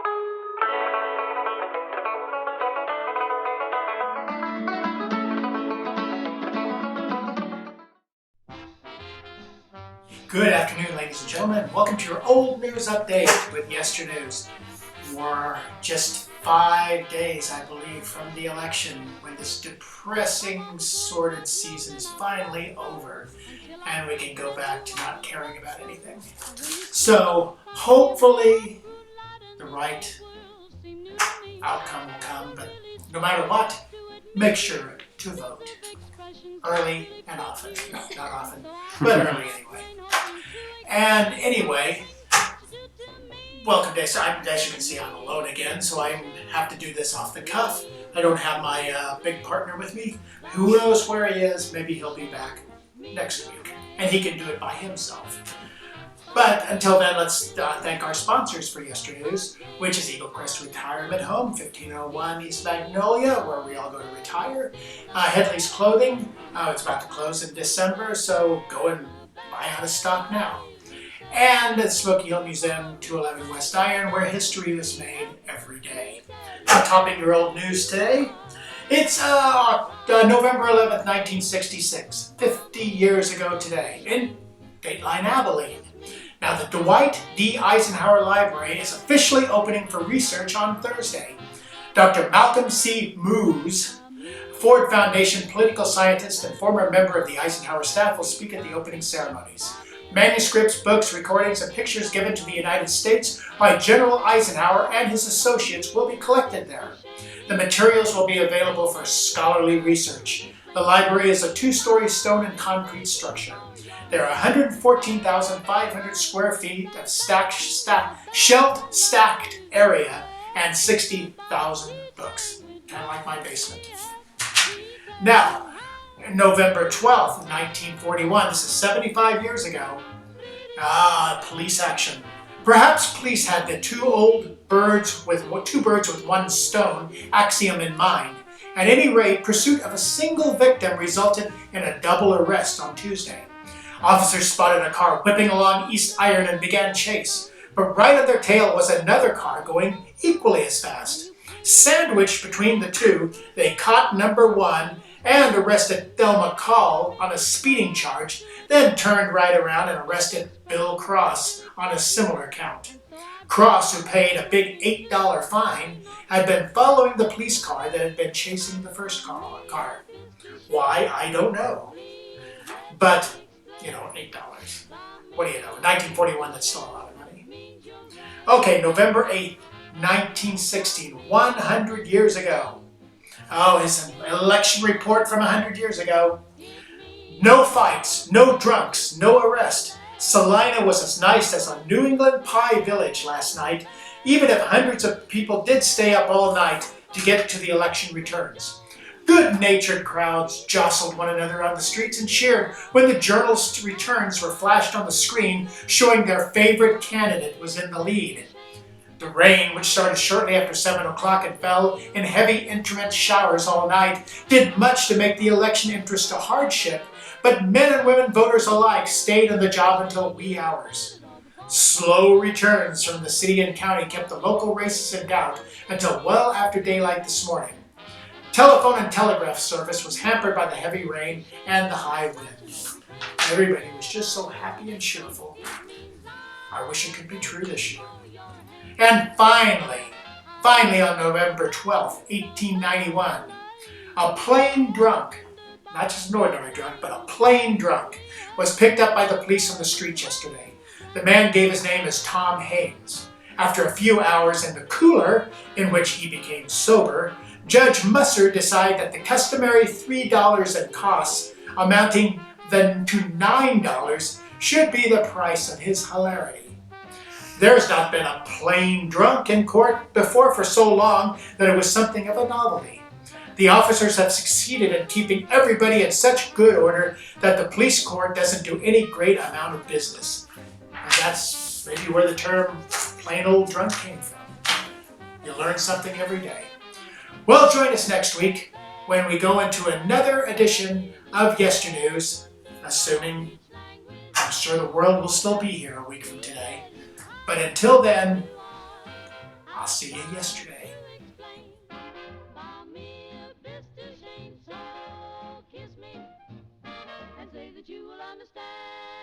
Good afternoon, ladies and gentlemen. Welcome to your old news update with Yesternews. We're just 5 days, I believe, from the election when this depressing, sordid season is finally over and we can go back to not caring about anything. So, hopefully, the right outcome will come, but no matter what, make sure to vote. Early and often. No, not often, but early anyway. And anyway, welcome to, so as you can see, I'm alone again, so I have to do this off the cuff. I don't have my big partner with me. Who knows where he is? Maybe he'll be back next week, and he can do it by himself. But until then, let's thank our sponsors for Yesternews, which is Eagle Crest Retirement Home, 1501 East Magnolia, where we all go to retire. Headley's Clothing, it's about to close in December, so go and buy out of stock now. And the Smoky Hill Museum, 211 West Iron, where history is made every day. Now, topping your old news today, it's November 11th, 1966, 50 years ago today, in Dateline, Abilene. Now, the Dwight D. Eisenhower Library is officially opening for research on Thursday. Dr. Malcolm C. Moose, Ford Foundation political scientist and former member of the Eisenhower staff, will speak at the opening ceremonies. Manuscripts, books, recordings, and pictures given to the United States by General Eisenhower and his associates will be collected there. The materials will be available for scholarly research. The library is a two-story stone and concrete structure. There are 114,500 square feet of shelved, stacked area and 60,000 books. Kind of like my basement. Now, November 12th, 1941, this is 75 years ago. Police action. Perhaps police had the two birds with one stone axiom in mind. At any rate, pursuit of a single victim resulted in a double arrest on Tuesday. Officers spotted a car whipping along East Iron and began chase, but right on their tail was another car going equally as fast. Sandwiched between the two, they caught number one and arrested Thelma Call on a speeding charge, then turned right around and arrested Bill Cross on a similar count. Cross, who paid a big $8 fine, had been following the police car that had been chasing the first car. Why, I don't know. But, $8. What do you know? 1941, that's still a lot of money. Okay, November 8th, 1960, 100 years ago. Oh, it's an election report from 100 years ago. No fights, no drunks, no arrest. Salina was as nice as a New England pie village last night, even if hundreds of people did stay up all night to get to the election returns. Good-natured crowds jostled one another on the streets and cheered when the journal's returns were flashed on the screen showing their favorite candidate was in the lead. The rain, which started shortly after 7 o'clock and fell in heavy intermittent showers all night, did much to make the election interest a hardship, but men and women voters alike stayed on the job until wee hours. Slow returns from the city and county kept the local races in doubt until well after daylight this morning. Telephone and telegraph service was hampered by the heavy rain and the high wind. Everybody was just so happy and cheerful. I wish it could be true this year. And finally on November 12th, 1891, a plain drunk, not just an ordinary drunk, but a plain drunk, was picked up by the police on the street yesterday. The man gave his name as Tom Haynes. After a few hours in the cooler, in which he became sober, Judge Musser decided that the customary $3 in costs, amounting then to $9, should be the price of his hilarity. There's not been a plain drunk in court before for so long that it was something of a novelty. The officers have succeeded in keeping everybody in such good order that the police court doesn't do any great amount of business. And that's maybe where the term plain old drunk came from. You learn something every day. Well, join us next week when we go into another edition of Yesternews, assuming I'm sure the world will still be here a week from today. But until then, I'll see you yesterday. Kiss me and say that you will understand.